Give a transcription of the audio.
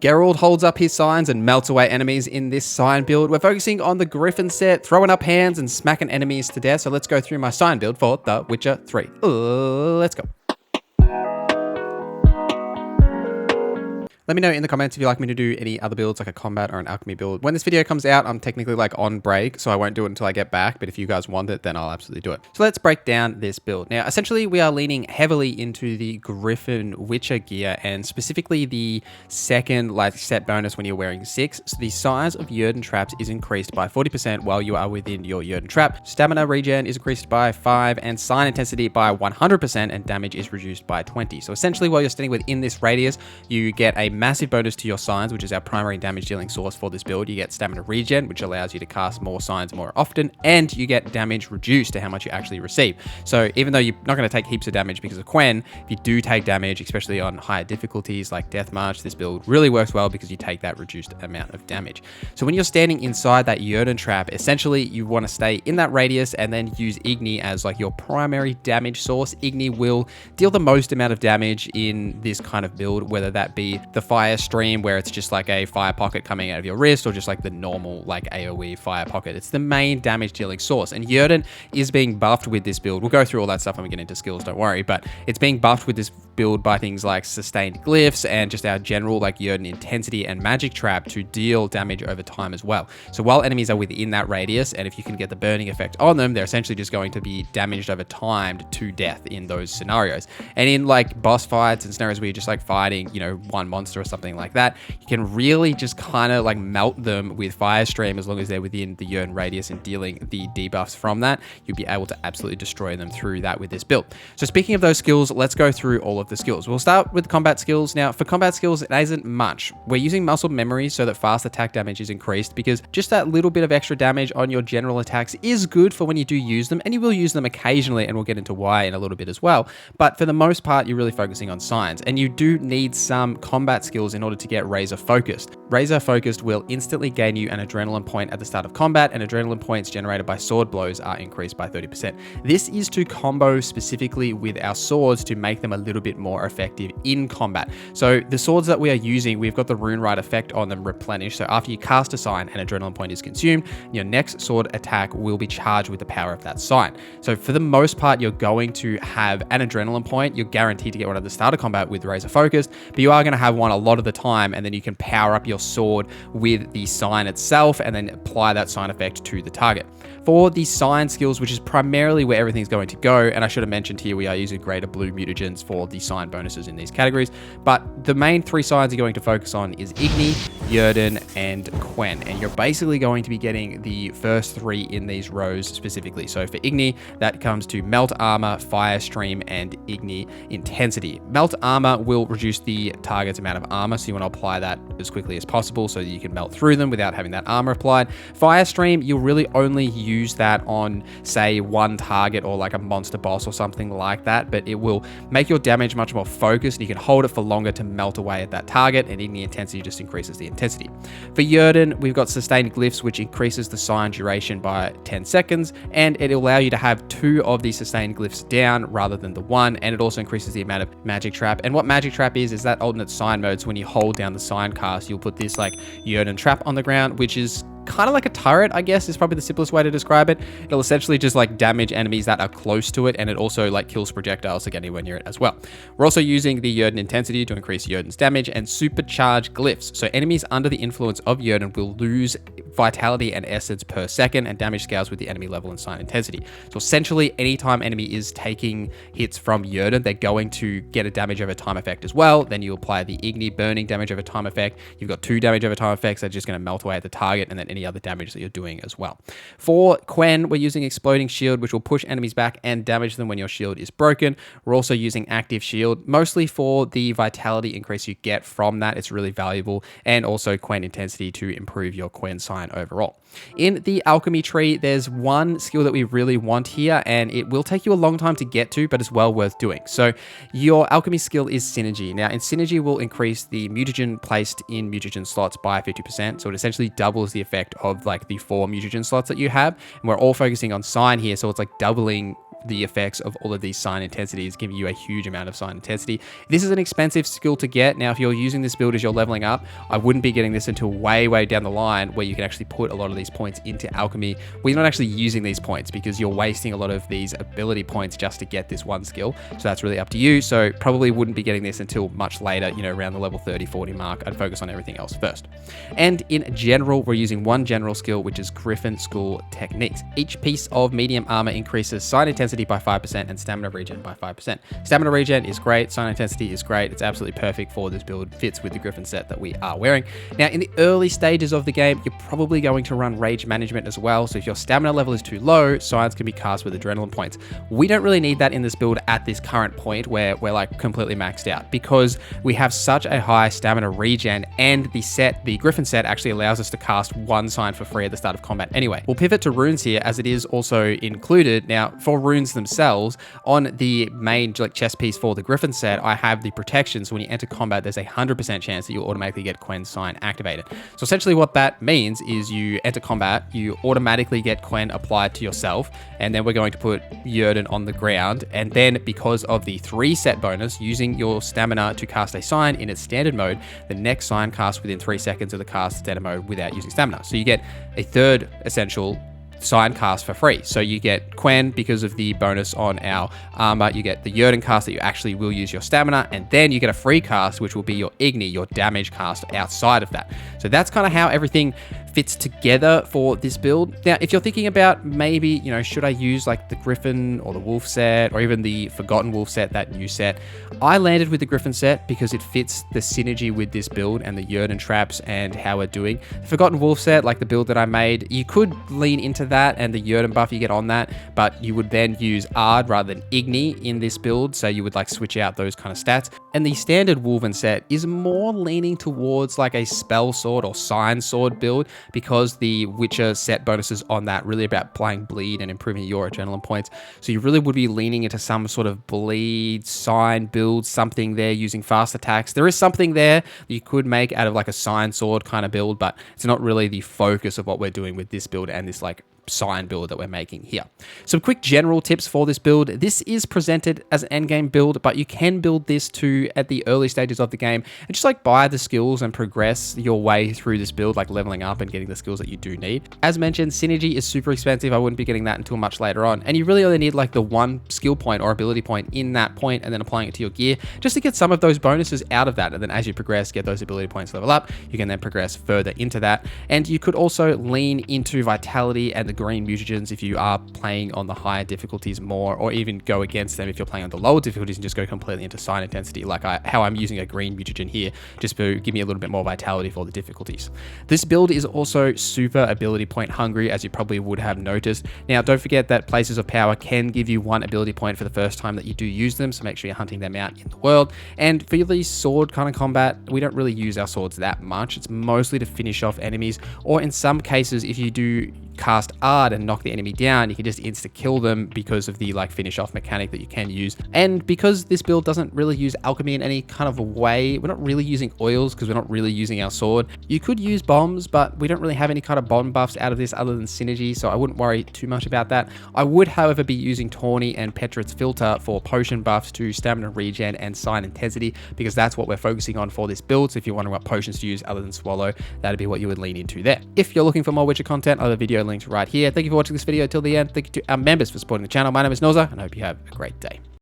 Geralt holds up his signs and melts away enemies in this sign build. We're focusing on the Griffin set, throwing up hands and smacking enemies to death. So let's go through my sign build for The Witcher 3. Let's go. Let me know in the comments if you'd like me to do any other builds, like a combat or an alchemy build. When this video comes out, I'm technically like on break, so I won't do it until I get back. But if you guys want it, then I'll absolutely do it. So let's break down this build. Now, essentially, we are leaning heavily into the Griffin Witcher gear, and specifically the second set bonus when you're wearing 6. So the size of Yrden traps is increased by 40% while you are within your Yrden trap. Stamina regen is increased by 5, and sign intensity by 100%, and damage is reduced by 20. So essentially, while you're standing within this radius, you get a massive bonus to your signs, which is our primary damage dealing source for this build. You get stamina regen, which allows you to cast more signs more often, and you get damage reduced to how much you actually receive. So even though you're not going to take heaps of damage because of Quen, if you do take damage, especially on higher difficulties like Death March, this build really works well because you take that reduced amount of damage. So when you're standing inside that Yrden trap, essentially you want to stay in that radius and then use Igni as like your primary damage source. Igni will deal the most amount of damage in this kind of build, whether that be the fire stream where it's just like a fire pocket coming out of your wrist, or just like the normal like AoE fire pocket. It's the main damage dealing source, and Yrden is being buffed with this build. We'll go through all that stuff when we get into skills, don't worry, but it's being buffed with this build by things like sustained glyphs and just our general like Yrden intensity and magic trap to deal damage over time as well. So while enemies are within that radius, and if you can get the burning effect on them, they're essentially just going to be damaged over time to death in those scenarios. And in like boss fights and scenarios where you're just like fighting, you know, one monster or something like that, you can really just kind of like melt them with fire stream. As long as they're within the Yrden radius and dealing the debuffs from that, you'll be able to absolutely destroy them through that with this build. So speaking of those skills, let's go through all of the skills. We'll start with combat skills. Now for combat skills, it isn't much. We're using muscle memory so that fast attack damage is increased, because just that little bit of extra damage on your general attacks is good for when you do use them, and you will use them occasionally, and we'll get into why in a little bit as well. But for the most part, you're really focusing on signs, and you do need some combat skills in order to get Razor Focused. Razor Focused will instantly gain you an adrenaline point at the start of combat, and adrenaline points generated by sword blows are increased by 30%. This is to combo specifically with our swords to make them a little bit more effective in combat. So the swords that we are using, we've got the Rune Rite effect on them replenished. So after you cast a sign, an adrenaline point is consumed, your next sword attack will be charged with the power of that sign. So for the most part, you're going to have an adrenaline point. You're guaranteed to get one at the start of combat with Razor Focused, but you are going to have one a lot of the time, and then you can power up your sword with the sign itself and then apply that sign effect to the target. For the sign skills, which is primarily where everything's going to go, and I should have mentioned here, we are using greater blue mutagens for the sign bonuses in these categories, but the main 3 signs you're going to focus on is Igni, Yrden, and Quen, and you're basically going to be getting the first 3 in these rows specifically. So for Igni, that comes to Melt Armor, Fire Stream, and Igni Intensity. Melt Armor will reduce the target's amount of armor, so you want to apply that as quickly as possible so that you can melt through them without having that armor applied. Fire Stream, you'll really only use that on, say, one target or like a monster boss or something like that, but it will make your damage much more focused, and you can hold it for longer to melt away at that target, and Igni Intensity just increases the intensity. For Yrden, we've got Sustained Glyphs, which increases the sign duration by 10 seconds, and it'll allow you to have 2 of these Sustained Glyphs down rather than the 1, and it also increases the amount of Magic Trap. And what Magic Trap is that alternate sign mode. So when you hold down the sign cast, you'll put this like Yrden trap on the ground, which is kind of like a turret, I guess, is probably the simplest way to describe it. It'll essentially just like damage enemies that are close to it, and it also like kills projectiles to get anywhere near it as well. We're also using the Yrden intensity to increase Yrden's damage and supercharge glyphs. So enemies under the influence of Yrden will lose vitality and essence per second, and damage scales with the enemy level and sign intensity. So essentially, anytime enemy is taking hits from Yrden, they're going to get a damage over time effect as well. Then you apply the Igni burning damage over time effect. You've got 2 damage over time effects that are just going to melt away at the target, and then any other damage that you're doing as well. For Quen, we're using Exploding Shield, which will push enemies back and damage them when your shield is broken. We're also using Active Shield, mostly for the vitality increase you get from that. It's really valuable, and also Quen Intensity to improve your Quen sign overall. In the alchemy tree, there's one skill that we really want here, and it will take you a long time to get to, but it's well worth doing. So your alchemy skill is Synergy. Now, in Synergy will increase the mutagen placed in mutagen slots by 50%, so it essentially doubles the effect of like the 4 mutagen slots that you have, and we're all focusing on sign here, so it's like doubling the effects of all of these sign intensities, giving you a huge amount of sign intensity. This is an expensive skill to get. Now, if you're using this build as you're leveling up, I wouldn't be getting this until way down the line where you can actually put a lot of these points into alchemy, where you're not actually using these points because you're wasting a lot of these ability points just to get this one skill. So that's really up to you. So probably wouldn't be getting this until much later, you know, around the level 30, 40 mark. I'd focus on everything else first. And in general, we're using one general skill, which is Griffin School Techniques. Each piece of medium armor increases sign intensity by 5% and stamina regen by 5%. Stamina regen is great. Sign intensity is great. It's absolutely perfect for this build. Fits with the Griffin set that we are wearing. Now, in the early stages of the game, you're probably going to run rage management as well. So if your stamina level is too low, signs can be cast with adrenaline points. We don't really need that in this build at this current point where we're like completely maxed out, because we have such a high stamina regen, and the Griffin set actually allows us to cast one sign for free at the start of combat anyway. We'll pivot to runes here, as it is also included. Now, for runes themselves, on the main like chest piece for the Griffin set, I have the protection. So when you enter combat, there's a 100% chance that you'll automatically get Quen sign activated. So essentially what that means is you enter combat, you automatically get Quen applied to yourself, and then we're going to put Yrden on the ground. And then because of the 3 set bonus, using your stamina to cast a sign in its standard mode, the next sign casts within 3 seconds of the cast standard mode without using stamina. So you get a third essential sign cast for free. So you get Quen because of the bonus on our armor, you get the Yrden cast that you actually will use your stamina, and then you get a free cast, which will be your Igni, your damage cast outside of that. So that's kind of how everything fits together for this build. Now, if you're thinking about maybe, you know, should I use like the Griffin or the Wolf set or even the Forgotten Wolf set, that new set, I landed with the Griffin set because it fits the synergy with this build and the Yrden traps and how we're doing. The Forgotten Wolf set, like the build that I made, you could lean into that and the Yrden buff you get on that, but you would then use Yrden rather than Igni in this build, so you would like switch out those kind of stats. And the standard Wolven set is more leaning towards like a spell sword or sign sword build, because the Witcher set bonuses on that really about applying bleed and improving your adrenaline points. So you really would be leaning into some sort of bleed sign build, something there using fast attacks. There is something there that you could make out of like a sign sword kind of build, but it's not really the focus of what we're doing with this build and this like sign build that we're making here. Some quick general tips for this build. This is presented as an endgame build, but you can build this too at the early stages of the game and just like buy the skills and progress your way through this build, like leveling up and getting the skills that you do need. As mentioned, synergy is super expensive. I wouldn't be getting that until much later on, and you really only need like the one skill point or ability point in that point and then applying it to your gear just to get some of those bonuses out of that. And then as you progress, get those ability points level up, you can then progress further into that. And you could also lean into vitality and the green mutagens if you are playing on the higher difficulties more, or even go against them if you're playing on the lower difficulties and just go completely into sign intensity, like how I'm using a green mutagen here, just to give me a little bit more vitality for the difficulties. This build is also super ability point hungry, as you probably would have noticed. Now, don't forget that places of power can give you 1 ability point for the first time that you do use them, so make sure you're hunting them out in the world. And for these sword kind of combat, we don't really use our swords that much. It's mostly to finish off enemies, or in some cases, if you do cast Ard and knock the enemy down, you can just insta kill them because of the like finish off mechanic that you can use. And because this build doesn't really use alchemy in any kind of a way, we're not really using oils because we're not really using our sword. You could use bombs, but we don't really have any kind of bomb buffs out of this other than synergy, so I wouldn't worry too much about that. I would, however, be using Tawny and Petrit's Filter for potion buffs to stamina regen and sign intensity, because that's what we're focusing on for this build. So if you're wondering what potions to use other than Swallow, that'd be what you would lean into there. If you're looking for more Witcher content, I have a video linked right here. Thank you for watching this video till the end. Thank you to our members for supporting the channel. My name is Noza, and I hope you have a great day.